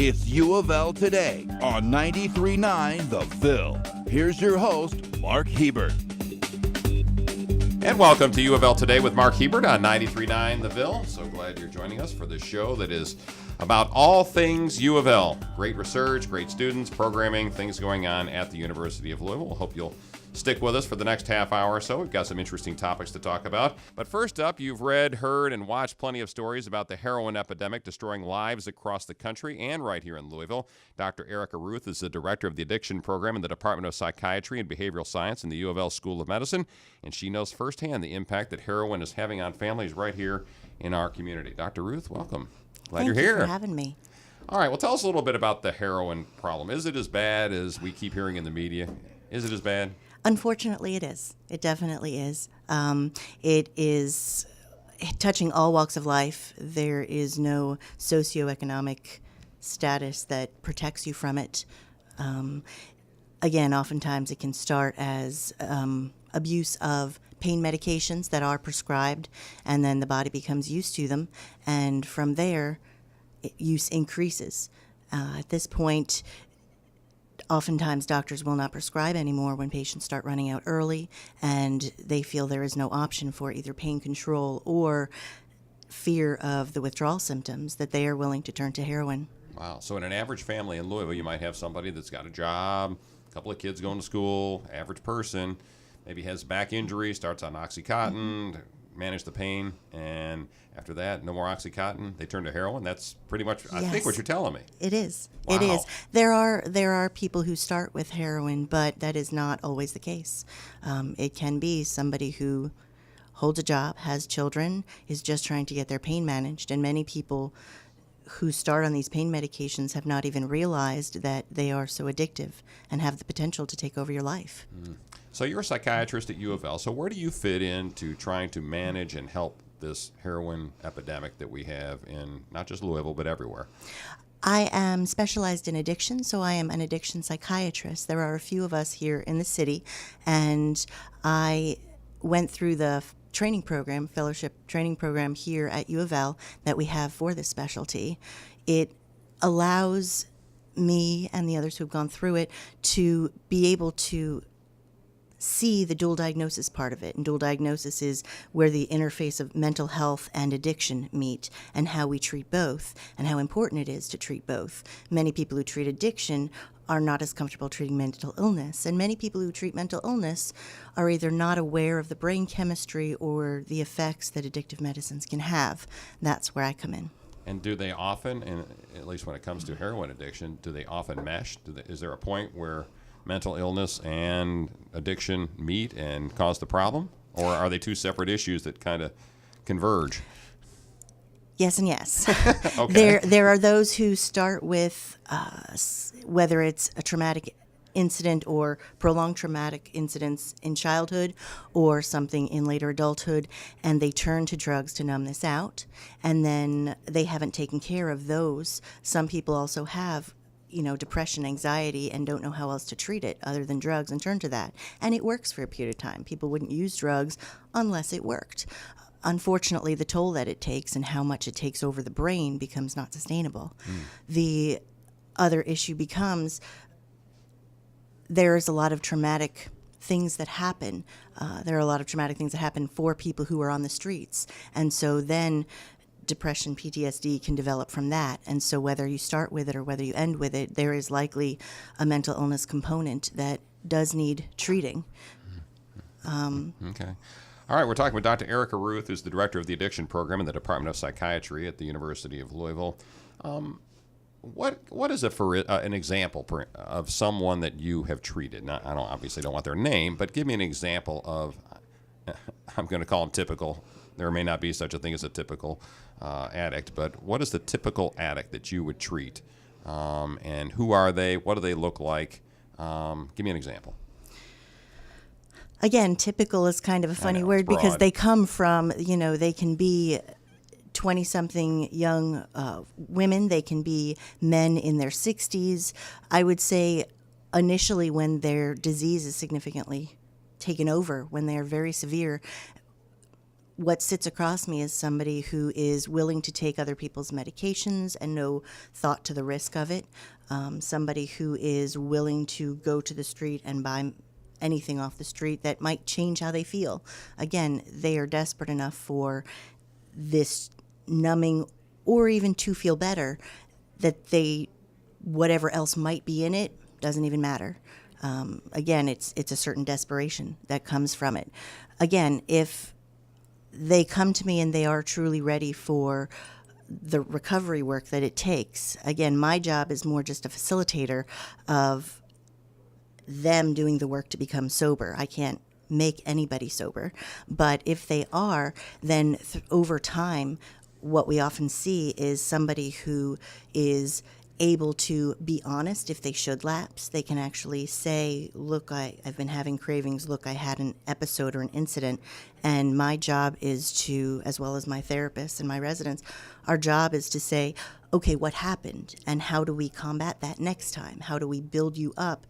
It's U of L Today on 93.9 The Ville. Here's your host, Mark Hebert. And welcome to U of L Today with Mark Hebert on 93.9 The Ville. So glad you're joining us for this show that is about all things U of L. Great research, great students, programming, things going on at the University of Louisville. Hope you'll stick with us for the next half hour or so. We've got some interesting topics to talk about. But first up, you've read, heard, and watched plenty of stories about the heroin epidemic destroying lives across the country and right here in Louisville. Dr. Erica Ruth is the director of the addiction program in the Department of Psychiatry and Behavioral Science in the U of L School of Medicine, and she knows firsthand the impact that heroin is having on families right here in our community. Dr. Ruth, welcome. Glad you're here. Thank you for having me. All right, well, tell us a little bit about the heroin problem. Is it as bad as we keep hearing in the media? Is it as bad? Unfortunately, it is. It definitely is. It is touching all walks of life. There is no socioeconomic status that protects you from it. Again, oftentimes it can start as abuse of pain medications that are prescribed, and then the body becomes used to them, and from there, use increases. At this point, oftentimes doctors will not prescribe anymore when patients start running out early and they feel there is no option for either pain control or fear of the withdrawal symptoms, that they are willing to turn to heroin. Wow. So in an average family in Louisville, you might have somebody that's got a job, a couple of kids going to school, average person, maybe has back injury, starts on Oxycontin, manage the pain, and after that, no more Oxycontin, they turn to heroin. That's pretty much, I think, what you're telling me. It is. Wow. It is. There are people who start with heroin, but that is not always the case. It can be somebody who holds a job, has children, is just trying to get their pain managed, and many people who start on these pain medications have not even realized that they are so addictive and have the potential to take over your life. So you're a psychiatrist at U of L. So where do you fit into trying to manage and help this heroin epidemic that we have in not just Louisville, but everywhere? I am specialized in addiction, so I am an addiction psychiatrist. There are a few of us here in the city, and I went through the training program, fellowship training program here at U of L that we have for this specialty. It allows me and the others who have gone through it to be able to see the dual diagnosis part of it. And dual diagnosis is where the interface of mental health and addiction meet, and how we treat both, and how important it is to treat both. Many people who treat addiction are not as comfortable treating mental illness, and many people who treat mental illness are either not aware of the brain chemistry or the effects that addictive medicines can have. That's where I come in. And do they often, and at least when it comes to heroin addiction, do they often mesh? Is there a point where mental illness and addiction meet and cause the problem? Or are they two separate issues that kind of converge? Yes and yes. Okay. There are those who start with whether it's a traumatic incident or prolonged traumatic incidents in childhood or something in later adulthood, and they turn to drugs to numb this out, and then they haven't taken care of those. Some people also have depression, anxiety, and don't know how else to treat it other than drugs and turn to that. And it works for a period of time. People wouldn't use drugs unless it worked. Unfortunately, the toll that it takes and how much it takes over the brain becomes not sustainable. The other issue becomes there's a lot of traumatic things that happen. There are a lot of traumatic things that happen for people who are on the streets. And so then depression, PTSD can develop from that. And so whether you start with it or whether you end with it, there is likely a mental illness component that does need treating. Okay. All right, we're talking with Dr. Erica Ruth, who's the director of the addiction program in the Department of Psychiatry at the University of Louisville. What is an example of someone that you have treated? Now, I obviously don't want their name, but give me an example of, I'm going to call them typical. There may not be such a thing as a typical addict, but what is the typical addict that you would treat? And who are they? What do they look like? Give me an example. Again, typical is kind of a funny word because they come from, they can be 20-something young women. They can be men in their 60s. I would say initially when their disease is significantly taken over, when they are very severe, what sits across me is somebody who is willing to take other people's medications and no thought to the risk of it. Somebody who is willing to go to the street and buy anything off the street that might change how they feel. Again, they are desperate enough for this numbing or even to feel better that whatever else might be in it doesn't even matter. Again, it's a certain desperation that comes from it. Again, if they come to me and they are truly ready for the recovery work that it takes, again, my job is more just a facilitator of them doing the work to become sober. I can't make anybody sober, but if they are, then over time, what we often see is somebody who is able to be honest if they should lapse. They can actually say, look, I've been having cravings. Look, I had an episode or an incident. And my job is to, as well as my therapist and my residents, our job is to say, okay, what happened? And how do we combat that next time? How do we build you up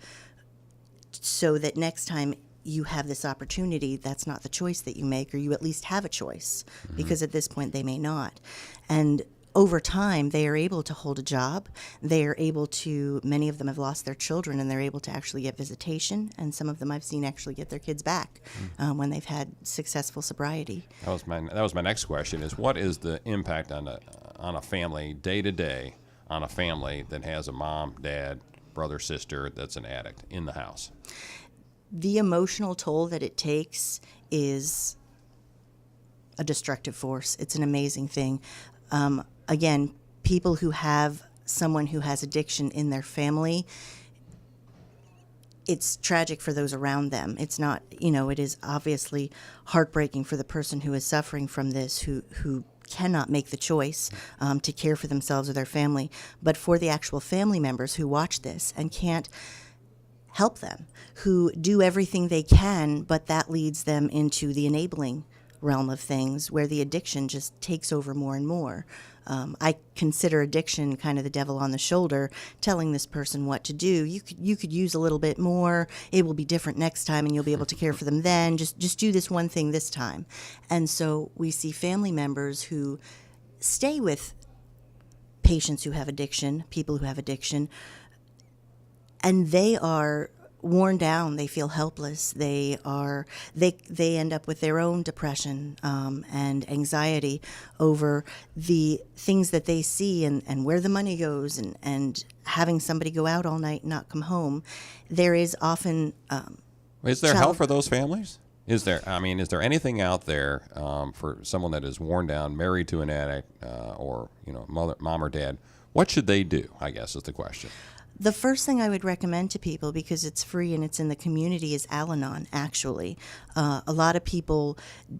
so that next time you have this opportunity, that's not the choice that you make, or you at least have a choice, because at this point they may not. And over time, they are able to hold a job. They are able to, many of them have lost their children, and they're able to actually get visitation. And some of them I've seen actually get their kids back when they've had successful sobriety. That was my next question: is what is the impact on a family day to day, on a family that has a mom, dad, brother, sister that's an addict in the house? The emotional toll that it takes is a destructive force. It's an amazing thing. Again, people who have someone who has addiction in their family, it's tragic for those around them. It's not, it is obviously heartbreaking for the person who is suffering from this, who cannot make the choice to care for themselves or their family. But for the actual family members who watch this and can't help them, who do everything they can, but that leads them into the enabling realm of things where the addiction just takes over more and more. I consider addiction kind of the devil on the shoulder, telling this person what to do. You could use a little bit more. It will be different next time, and you'll be able to care for them then. Just do this one thing this time. And so we see family members who stay with patients who have addiction, people who have addiction, and they are worn down. They feel helpless. They end up with their own depression and anxiety over the things that they see and where the money goes, and having somebody go out all night and not come home. There is often is there help for those families? Is there anything out there for someone that is worn down, married to an addict, or mom or dad? What should they do, I guess, is the question. The first thing I would recommend to people, because it's free and it's in the community, is Al-Anon, actually. A lot of people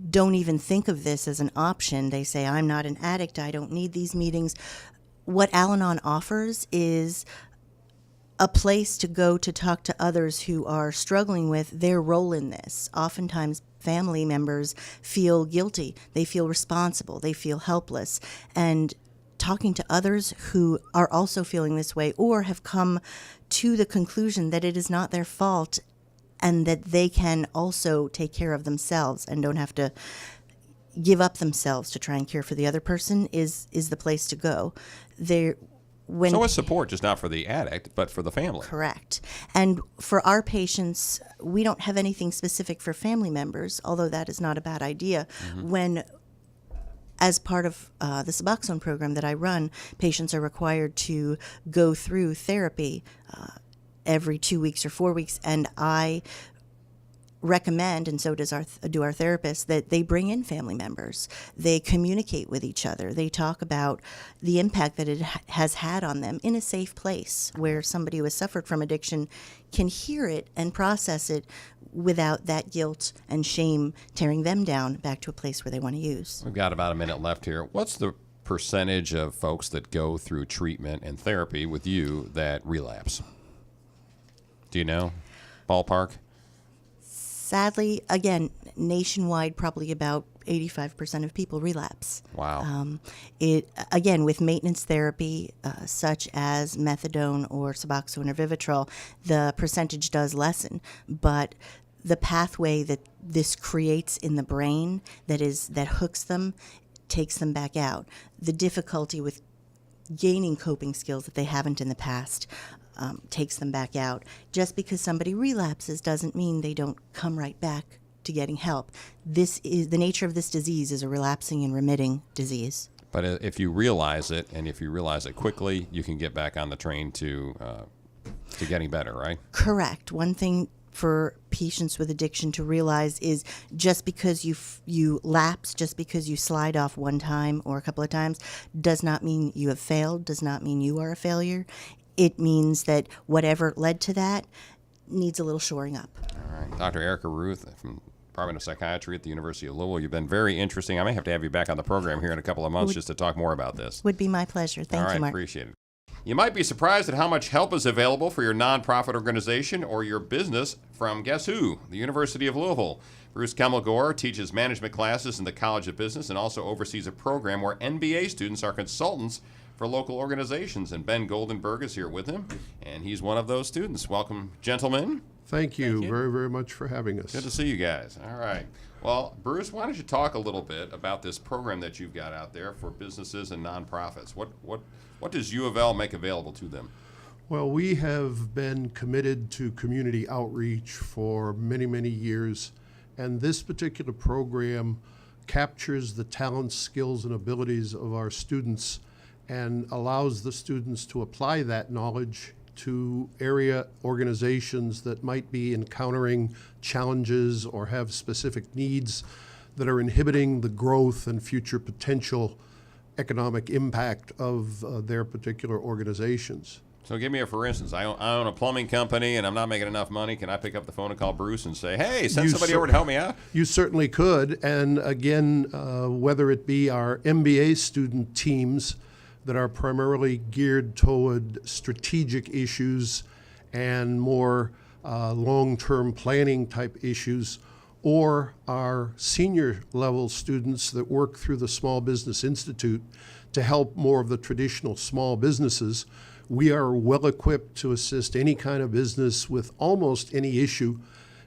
don't even think of this as an option. They say, I'm not an addict, I don't need these meetings. What Al-Anon offers is a place to go to talk to others who are struggling with their role in this. Oftentimes, family members feel guilty, they feel responsible, they feel helpless, and talking to others who are also feeling this way or have come to the conclusion that it is not their fault and that they can also take care of themselves and don't have to give up themselves to try and care for the other person is the place to go. So it's support, just not for the addict, but for the family. Correct. And for our patients, we don't have anything specific for family members, although that is not a bad idea. As part of the Suboxone program that I run, patients are required to go through therapy every 2 weeks or 4 weeks, and I recommend, and so does our therapists, that they bring in family members. They communicate with each other. They talk about the impact that it has had on them in a safe place where somebody who has suffered from addiction can hear it and process it without that guilt and shame tearing them down back to a place where they want to use. We've got about a minute left here. What's the percentage of folks that go through treatment and therapy with you that relapse? Do you know? Ballpark? Sadly, again, nationwide, probably about 85% of people relapse. Wow. Again, with maintenance therapy, such as methadone or Suboxone or Vivitrol, the percentage does lessen. But the pathway that this creates in the brain that hooks them, takes them back out. The difficulty with gaining coping skills that they haven't in the past takes them back out. Just because somebody relapses doesn't mean they don't come right back to getting help. This is the nature of this disease, is a relapsing and remitting disease. But if you realize it, and if you realize it quickly, you can get back on the train to getting better, right? Correct. One thing for patients with addiction to realize is just because you lapse, just because you slide off one time or a couple of times, does not mean you have failed, does not mean you are a failure. It means that whatever led to that needs a little shoring up. All right. Dr. Erica Ruth from Department of Psychiatry at the University of Louisville. You've been very interesting. I may have to have you back on the program here in a couple of months just to talk more about this. Would be my pleasure. Thank you, Mark. Appreciate it. You might be surprised at how much help is available for your nonprofit organization or your business from guess who? The University of Louisville. Bruce Kemmelgore teaches management classes in the College of Business and also oversees a program where MBA students are consultants for local organizations. And Ben Goldenberg is here with him, and he's one of those students. Welcome, gentlemen. Thank you very, very much for having us. Good to see you guys. All right. Well, Bruce, why don't you talk a little bit about this program that you've got out there for businesses and nonprofits? What does U of L make available to them? Well, we have been committed to community outreach for many, many years, and this particular program captures the talents, skills, and abilities of our students and allows the students to apply that knowledge to area organizations that might be encountering challenges or have specific needs that are inhibiting the growth and future potential economic impact of their particular organizations. So give me a for instance. I own a plumbing company and I'm not making enough money. Can I pick up the phone and call Bruce and say, hey, send somebody over to help me out? You certainly could. And again, whether it be our MBA student teams that are primarily geared toward strategic issues and more long-term planning type issues, or our senior level students that work through the Small Business Institute to help more of the traditional small businesses, we are well equipped to assist any kind of business with almost any issue,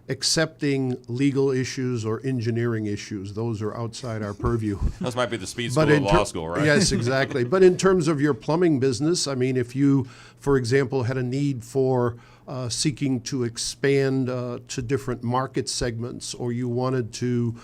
excepting legal issues or engineering issues. Those are outside our purview. Those might be the speed school of law school, right? Yes, exactly. But in terms of your plumbing business, I mean, if you, for example, had a need for seeking to expand to different market segments, or you wanted to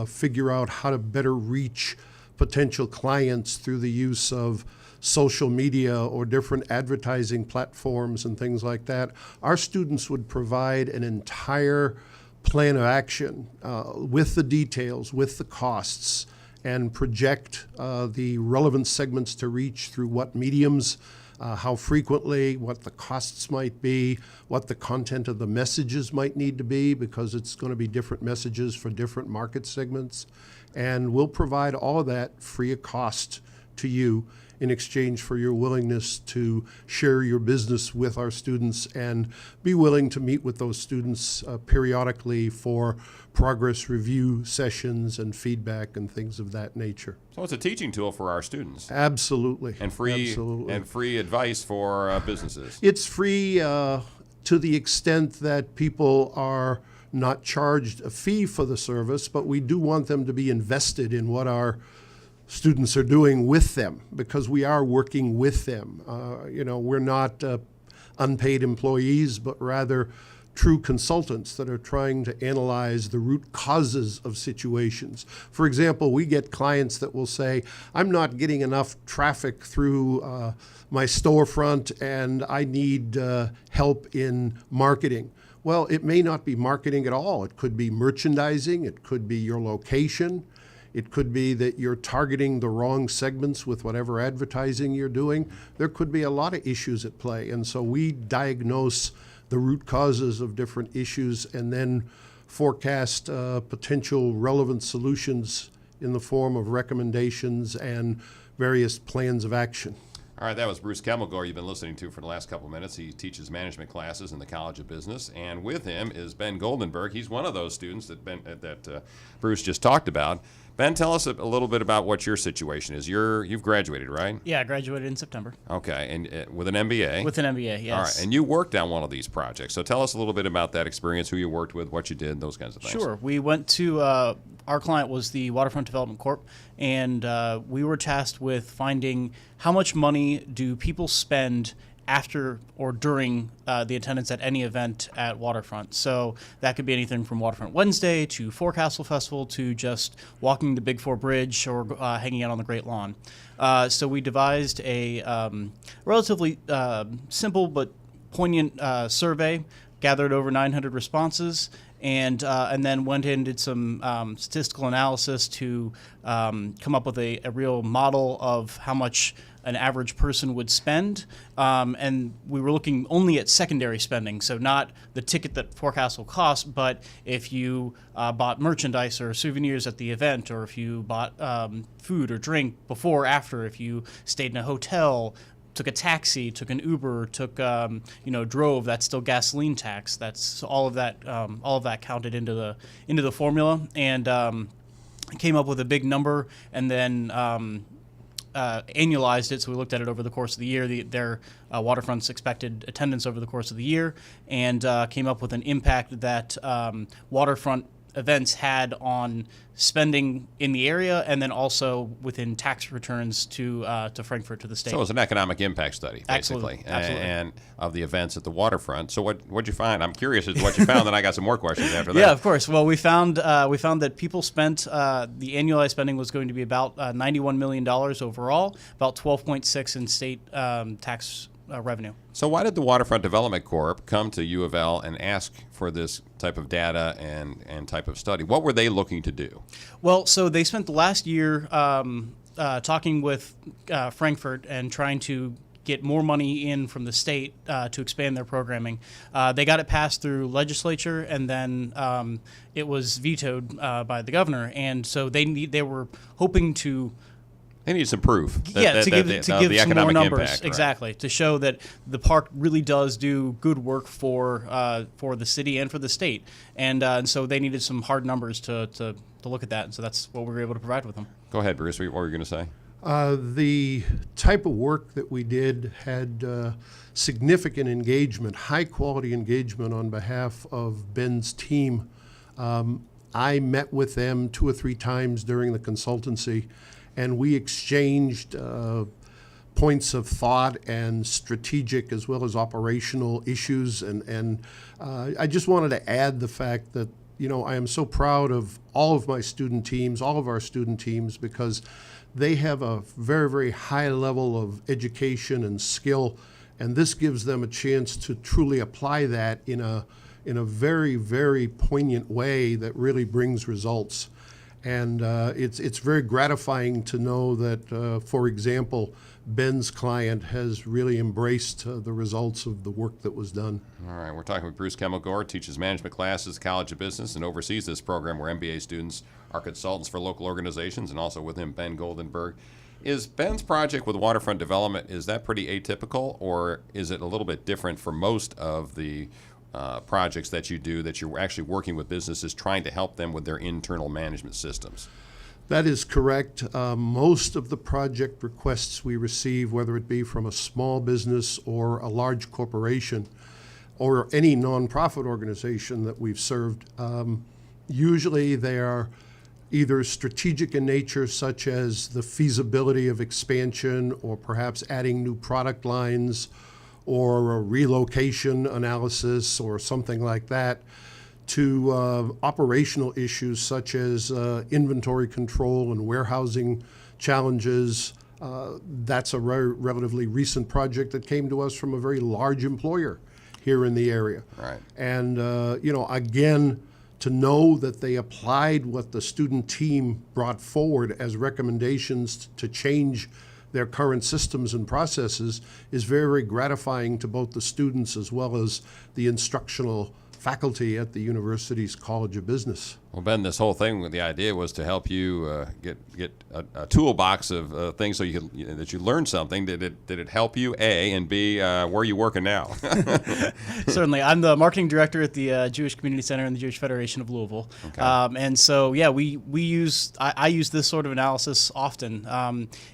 figure out how to better reach potential clients through the use of social media or different advertising platforms and things like that, our students would provide an entire plan of action with the details, with the costs, and project the relevant segments to reach through what mediums, how frequently, what the costs might be, what the content of the messages might need to be, because it's going to be different messages for different market segments. And we'll provide all of that free of cost to you in exchange for your willingness to share your business with our students and be willing to meet with those students periodically for progress review sessions and feedback and things of that nature. So it's a teaching tool for our students. Absolutely. And free Absolutely. And free advice for businesses. It's free to the extent that people are not charged a fee for the service, but we do want them to be invested in what our students are doing with them, because we are working with them. We're not unpaid employees, but rather true consultants that are trying to analyze the root causes of situations. For example, we get clients that will say, I'm not getting enough traffic through my storefront and I need help in marketing. Well, it may not be marketing at all. It could be merchandising, it could be your location, it could be that you're targeting the wrong segments with whatever advertising you're doing. There could be a lot of issues at play. And so we diagnose the root causes of different issues and then forecast potential relevant solutions in the form of recommendations and various plans of action. All right, that was Bruce Kemmelgore you've been listening to for the last couple of minutes. He teaches management classes in the College of Business, and with him is Ben Goldenberg. He's one of those students that Bruce just talked about. Ben, tell us a little bit about what your situation is. You've graduated, right? Yeah, I graduated in September. Okay, and with an MBA. With an MBA, yes. All right, and you worked on one of these projects. So tell us a little bit about that experience, who you worked with, what you did, those kinds of things. Sure. We went to, our client was the Waterfront Development Corp., and we were tasked with finding how much money do people spend after or during the attendance at any event at Waterfront. So that could be anything from Waterfront Wednesday to Forecastle Festival to just walking the Big Four Bridge or hanging out on the Great Lawn. So we devised a relatively simple but poignant survey, gathered over 900 responses, and then went in and did some statistical analysis to come up with a real model of how much an average person would spend. And we were looking only at secondary spending, so not the ticket that Forecastle cost, but if you bought merchandise or souvenirs at the event, or if you bought food or drink before or after, if you stayed in a hotel, took a taxi, took an Uber, took drove. That's still gasoline tax. That's all of that counted into the formula, and came up with a big number, and then annualized it. So we looked at it over the course of the year, their Waterfront's expected attendance over the course of the year, and came up with an impact that Waterfront events had on spending in the area, and then also within tax returns to Frankfurt, to the state. So it was an economic impact study, basically, Absolutely. and of the events at the waterfront. So what'd you find? I'm curious as to what you found, then I got some more questions after that. Yeah, of course. Well, we found that people spent the annualized spending was going to be about $91 million overall, about 12.6 in state tax revenue. So why did the Waterfront Development Corp come to U of L and ask for this type of data and type of study? What were they looking to do? Well, so they spent the last year talking with Frankfurt and trying to get more money in from the state to expand their programming. They got it passed through legislature, and then it was vetoed by the governor. And so they were hoping to. They need some proof. To give some more numbers, impact, exactly, to show that the park really does do good work for the city and for the state, and so they needed some hard numbers to look at that, and so that's what we were able to provide with them. Go ahead, Bruce. What were you going to say? The type of work that we did had significant engagement, high quality engagement on behalf of Ben's team. I met with them 2 or 3 times during the consultancy, and we exchanged points of thought and strategic as well as operational issues. And I just wanted to add the fact that, I am so proud of all of my student teams, all of our student teams, because they have a very, very high level of education and skill, and this gives them a chance to truly apply that in a very, very poignant way that really brings results. And it's very gratifying to know that, for example, Ben's client has really embraced the results of the work that was done. All right, we're talking with Bruce Kemmelgore, teaches management classes at the College of Business and oversees this program where MBA students are consultants for local organizations, and also with him, Ben Goldenberg. Is Ben's project with Waterfront Development, is that pretty atypical, or is it a little bit different for most of the projects that you do, that you're actually working with businesses trying to help them with their internal management systems? That is correct. Most of the project requests we receive, whether it be from a small business or a large corporation or any nonprofit organization that we've served, usually they are either strategic in nature, such as the feasibility of expansion or perhaps adding new product lines, or a relocation analysis or something like that, to operational issues such as inventory control and warehousing challenges. That's a relatively recent project that came to us from a very large employer here in the area. Right. And, again, to know that they applied what the student team brought forward as recommendations to change their current systems and processes is very, very gratifying to both the students as well as the instructional faculty at the university's College of Business. Well, Ben, this whole thing, the idea was to help you get a toolbox of things so that you learn something. Did it help you, A, and B, where are you working now? Certainly. I'm the marketing director at the Jewish Community Center in the Jewish Federation of Louisville. Okay. And so, yeah, I use this sort of analysis often.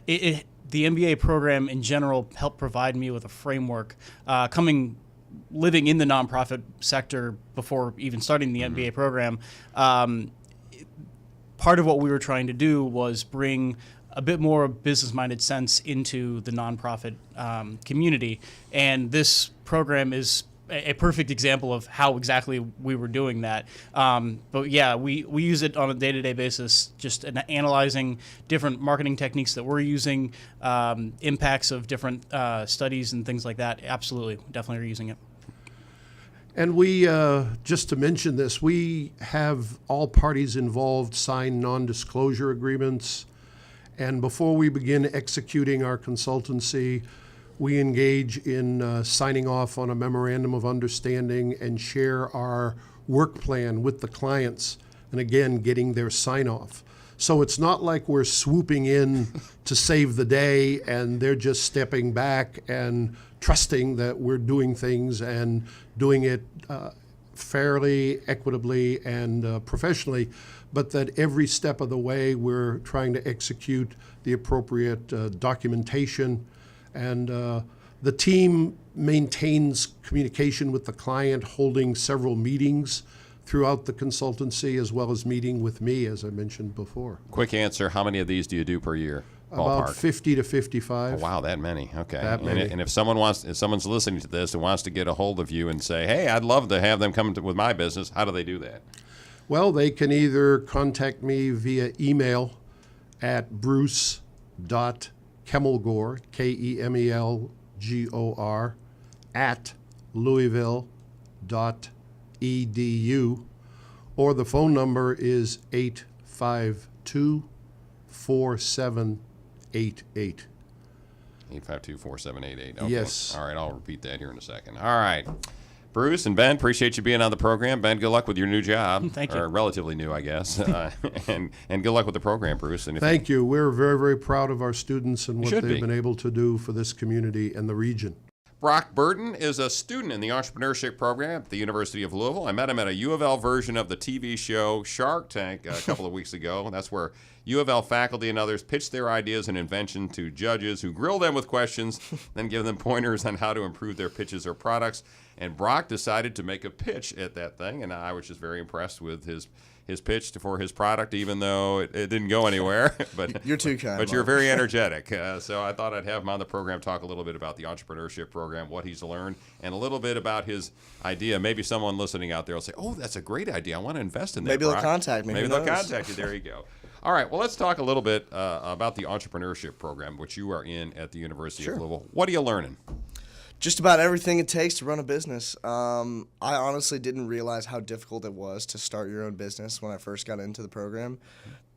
The MBA program in general helped provide me with a framework living in the nonprofit sector before even starting the MBA program. Part of what we were trying to do was bring a bit more business-minded sense into the nonprofit community, and this program is a perfect example of how exactly we were doing that. But yeah, we use it on a day-to-day basis, just analyzing different marketing techniques that we're using, impacts of different studies and things like that. Absolutely, definitely are using it. And we, just to mention this, we have all parties involved sign non-disclosure agreements. And before we begin executing our consultancy, we engage in signing off on a memorandum of understanding and share our work plan with the clients, and again, getting their sign-off. So it's not like we're swooping in to save the day and they're just stepping back and trusting that we're doing things and doing it fairly, equitably, and professionally, but that every step of the way we're trying to execute the appropriate documentation. And the team maintains communication with the client, holding several meetings throughout the consultancy, as well as meeting with me, as I mentioned before. Quick answer, how many of these do you do per year? About Ballpark? 50 to 55. Oh, wow, that many. Okay. That many. And if someone's listening to this and wants to get a hold of you and say, hey, I'd love to have them come with my business, how do they do that? Well, they can either contact me via email at bruce.kemelgor, Kemelgor, at louisville.edu, or the phone number is 852-4788. 852-4788. Okay. Yes. All right, I'll repeat that here in a second. All right. Bruce and Ben, appreciate you being on the program. Ben, good luck with your new job. Thank you. Or relatively new, I guess. And good luck with the program, Bruce. And Thank you. We're very, very proud of our students and what should they've be. been able to do for this community and the region. Brock Burton is a student in the entrepreneurship program at the University of Louisville. I met him at a UofL version of the TV show Shark Tank a couple of weeks ago. That's where UofL faculty and others pitch their ideas and invention to judges who grill them with questions, then give them pointers on how to improve their pitches or products. And Brock decided to make a pitch at that thing, and I was just very impressed with his pitch for his product, even though it didn't go anywhere. But You're too kind. But you're very energetic. So I thought I'd have him on the program, talk a little bit about the entrepreneurship program, what he's learned, and a little bit about his idea. Maybe someone listening out there will say, oh, that's a great idea. I want to invest in that, Maybe they'll Brock. contact me. Maybe Who they'll knows? contact you. There you go. All right. Well, let's talk a little bit about the entrepreneurship program, which you are in at the University of Louisville. What are you learning? Just about everything it takes to run a business. I honestly didn't realize how difficult it was to start your own business when I first got into the program.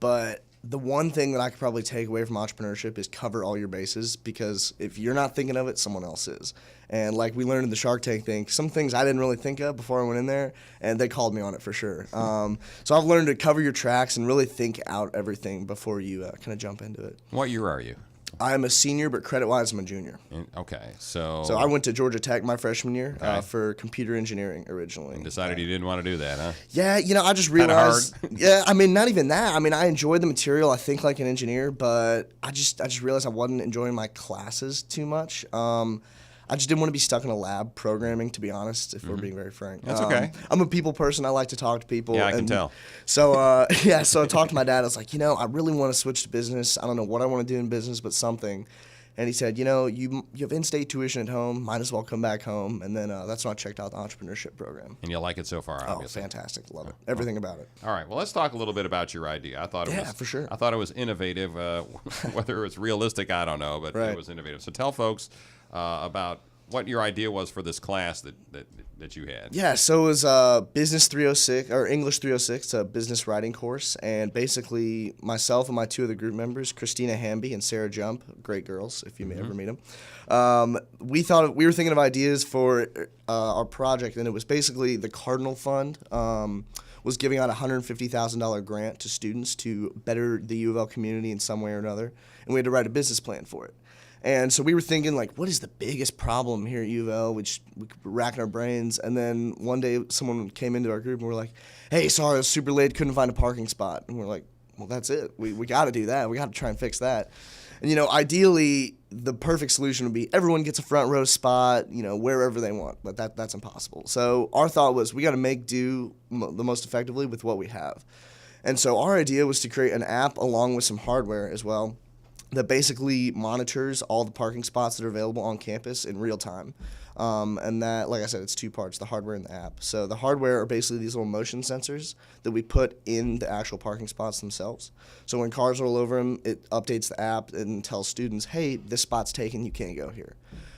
But the one thing that I could probably take away from entrepreneurship is cover all your bases, because if you're not thinking of it, someone else is. And like we learned in the Shark Tank thing, some things I didn't really think of before I went in there, and they called me on it for sure. So I've learned to cover your tracks and really think out everything before you kind of jump into it. What year are you? I'm a senior, but credit-wise, I'm a junior. Okay. So So I went to Georgia Tech my freshman year Okay. for computer engineering originally. decided you didn't want to do that, huh? Yeah, I just Kinda realized. Yeah, I mean, not even that. I mean, I enjoyed the material. I think like an engineer, but I just realized I wasn't enjoying my classes too much. I just didn't want to be stuck in a lab programming, to be honest, if we're being very frank. That's okay. I'm a people person. I like to talk to people. Yeah, I can tell. So, so I talked to my dad. I was like, I really want to switch to business. I don't know what I want to do in business, but something. And he said, you have in-state tuition at home. Might as well come back home. And then that's when I checked out the entrepreneurship program. And you like it so far, Oh, obviously. fantastic. Love it. Everything about it. All right. Well, let's talk a little bit about your idea. I thought it was for sure. I thought it was innovative. Whether it was realistic, I don't know, but Right. it was innovative. So tell folks about what your idea was for this class that you had. Yeah, so it was Business 306 or English 306, a business writing course, and basically myself and my two other group members, Christina Hamby and Sarah Jump, great girls if you may ever meet them. We were thinking of ideas for our project, and it was basically the Cardinal Fund was giving out a $150,000 grant to students to better the U of L community in some way or another, and we had to write a business plan for it. And so we were thinking, like, what is the biggest problem here at U of L? We were racking our brains. And then one day someone came into our group and we're like, hey, sorry, I was super late, couldn't find a parking spot. And we're like, well, that's it. We got to do that. We got to try and fix that. And, ideally, the perfect solution would be everyone gets a front row spot, wherever they want. But that's impossible. So our thought was we got to make do the most effectively with what we have. And so our idea was to create an app along with some hardware as well that basically monitors all the parking spots that are available on campus in real time. And that, like I said, it's two parts, the hardware and the app. So the hardware are basically these little motion sensors that we put in the actual parking spots themselves. So when cars roll over them, it updates the app and tells students, hey, this spot's taken, you can't go here.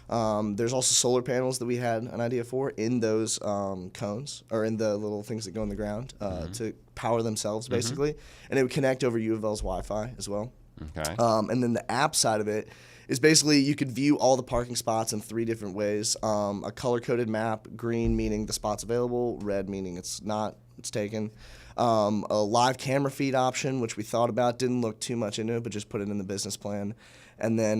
There's also solar panels that we had an idea for in those cones, or in the little things that go in the ground to power themselves, basically. And it would connect over U of L's Wi-Fi as well. Okay. And then the app side of it is basically you could view all the parking spots in 3 different ways. A color-coded map, green meaning the spot's available, red meaning it's not, it's taken. A live camera feed option, which we thought about, didn't look too much into it, but just put it in the business plan. And then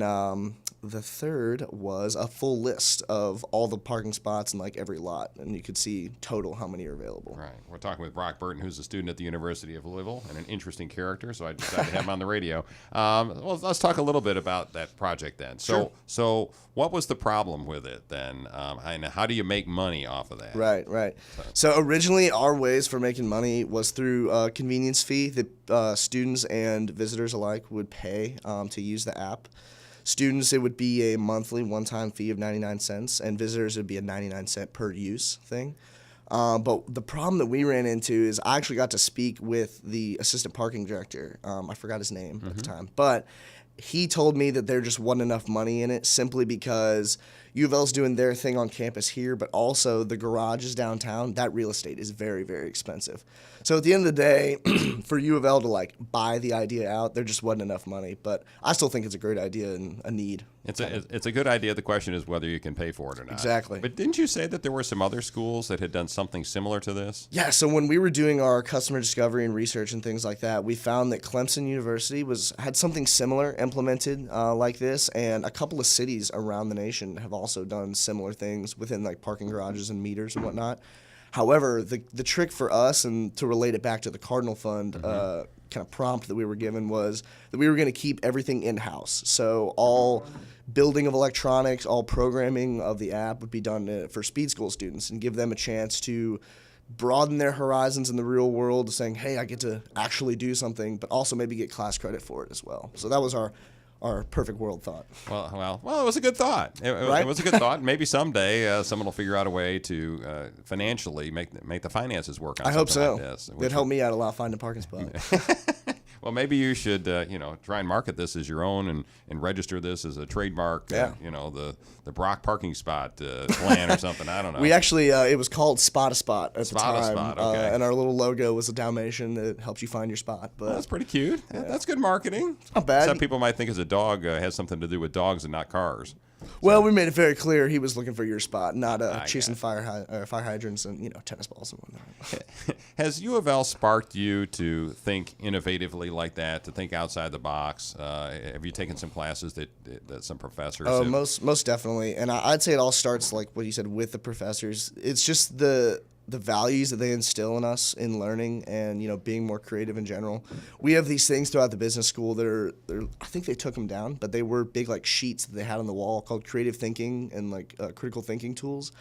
the third was a full list of all the parking spots in like every lot, and you could see total how many are available. Right. We're talking with Brock Burton, who's a student at the University of Louisville and an interesting character, so I decided to have him on the radio. Well, let's talk a little bit about that project then. So what was the problem with it then, and how do you make money off of that? Right. So originally our ways for making money was through a convenience fee that students and visitors alike would pay to use the app. Students, it would be a monthly one-time fee of 99 cents, and visitors, it would be a 99-cent per use thing. But the problem that we ran into is I actually got to speak with the assistant parking director. I forgot his name at the time, but he told me that there just wasn't enough money in it simply because U of L's doing their thing on campus here, but also the garages downtown, that real estate is very, very expensive. So at the end of the day, for U of L to like buy the idea out, there just wasn't enough money. But I still think it's a great idea and a need. It's a good idea. The question is whether you can pay for it or not. Exactly. But didn't you say that there were some other schools that had done something similar to this? Yeah, so when we were doing our customer discovery and research and things like that, we found that Clemson University had something similar implemented like this, and a couple of cities around the nation have also done similar things within like parking garages and meters and whatnot. However, the trick for us, and to relate it back to the Cardinal Fund kind of prompt that we were given, was that we were going to keep everything in-house. So all building of electronics, all programming of the app would be done for speed school students and give them a chance to broaden their horizons in the real world, saying, hey, I get to actually do something, but also maybe get class credit for it as well. So that was our perfect world thought. Well, it was a good thought. Right? It was a good thought. Maybe someday someone will figure out a way to financially make the finances work on I hope so. like this. That'd help me out a lot finding a parking spot. Well, maybe you should, try and market this as your own and register this as a trademark. Yeah. The Brock parking spot plan or something. I don't know. We actually, it was called Spot a Spot at the Spot a time. Spot, okay. And our little logo was a Dalmatian that helps you find your spot. But That's pretty cute. Yeah. That's good marketing. not bad. Some people might think as a dog has something to do with dogs and not cars. Well, we made it very clear he was looking for your spot, not chasing yeah. fire hydrants and tennis balls and whatnot. Has U of L sparked you to think innovatively like that, to think outside the box? Have you taken some classes that some professors have? Most definitely. And I'd say it all starts, like what you said, with the professors. It's just the values that they instill in us in learning and, being more creative in general. We have these things throughout the business school that are I think they took them down, but they were big like sheets that they had on the wall called creative thinking and like critical thinking tools.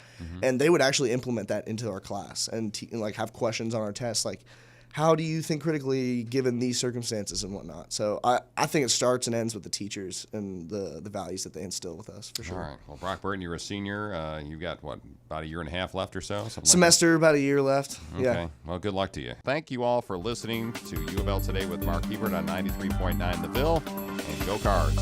And they would actually implement that into our class and like have questions on our tests like, how do you think critically given these circumstances and whatnot? So I think it starts and ends with the teachers and the values that they instill with us, for sure. All right. Well, Brock Burton, you're a senior. You've got, about a year and a half left or so? Semester, about a year left. Okay. Yeah. Well, good luck to you. Thank you all for listening to U of L Today with Mark Hebert on 93.9 The Ville. And go Cards.